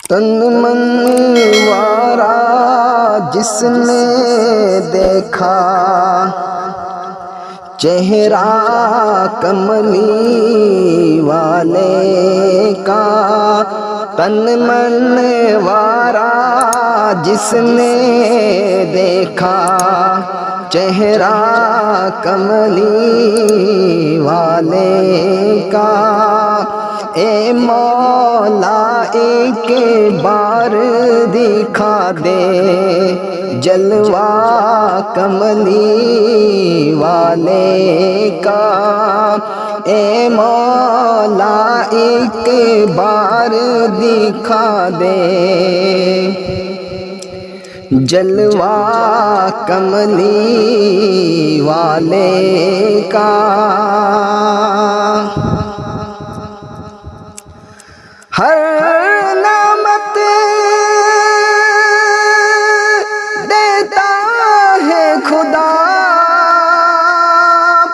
تن من وارا جس نے دیکھا چہرہ کملی والے کا، تن من وارا جس نے دیکھا چہرہ کملی والے کا، اے مولا ایک بار دکھا دے جلوہ کملی والے کا، اے مولا ایک بار دکھا دے جلوہ کملی والے کا۔ ہر نعمت دیتا ہے خدا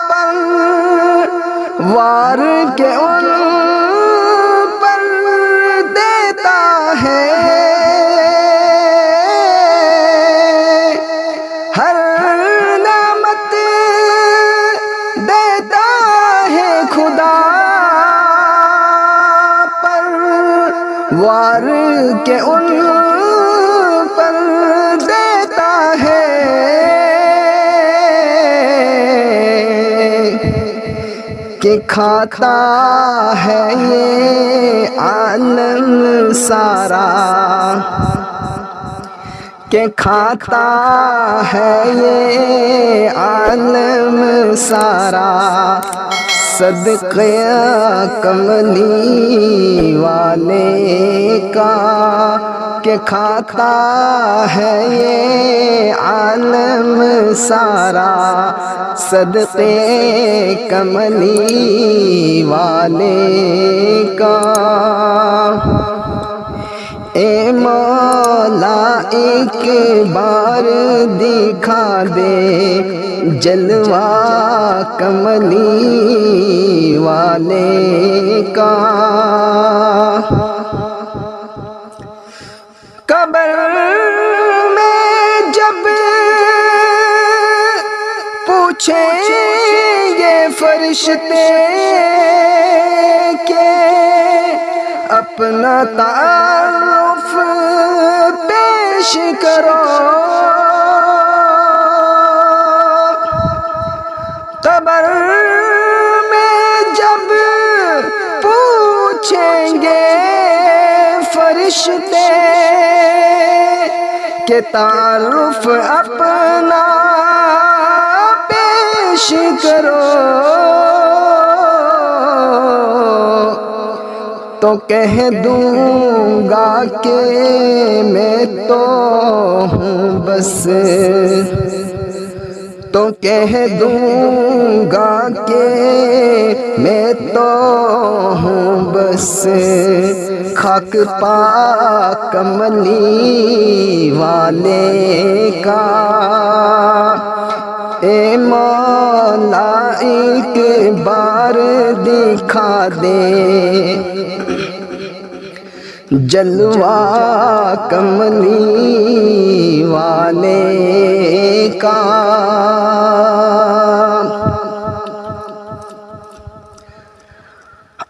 پر، وار کے ان پر دیتا ہے، ہر نعمت دیتا ہے خدا وار کے ان پر دیتا ہے، کہ کھاتا ہے یہ عالم سارا، کہ کھاتا ہے یہ عالم سارا، صدقہ کملی والے کا، کہ کھاتا ہے یہ عالم سارا، صدقہ کملی والے کا، اے مولا ایک بار دکھا دے جلوہ کملی والے کا۔ قبر میں جب پوچھیں گے فرشتے کہ اپنا تعارف پیش کرو، قبر میں جب پوچھیں گے فرشتے کہ تعارف اپنا پیش کرو، تو کہہ دوں گا کہ میں تو ہوں بس، تو کہہ دوں گا کہ میں تو ہوں بس، خاک پا کملی والے کا، اے مولا ایک بار دکھا دے جلوہ کملی والے کا۔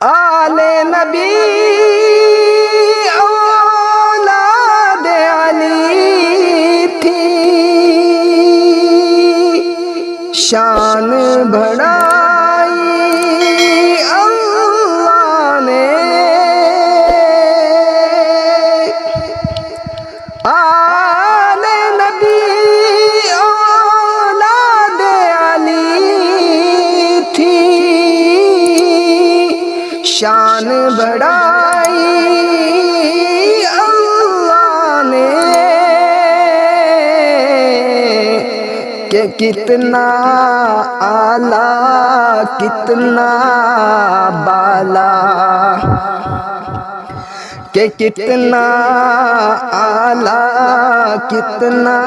آل نبی اولاد علی تھی، شان بڑھائی اللہ نے، آل نبی اولاد علی تھی، شان بڑھائی اللہ نے، کہ کتنا اعلیٰ کتنا بالا، کہ کتنا اعلیٰ کتنا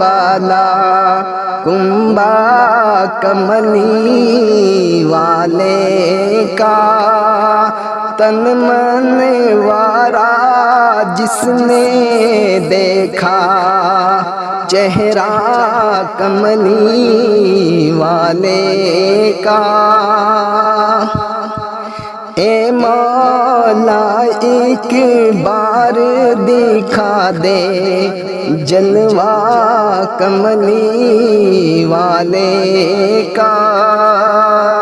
بالا، کنبہ کملی والے کا، تن من وارا جس نے دیکھا چہرہ کملی والے کا، اے مولا ایک بار دکھا دے جلوہ کملی والے کا۔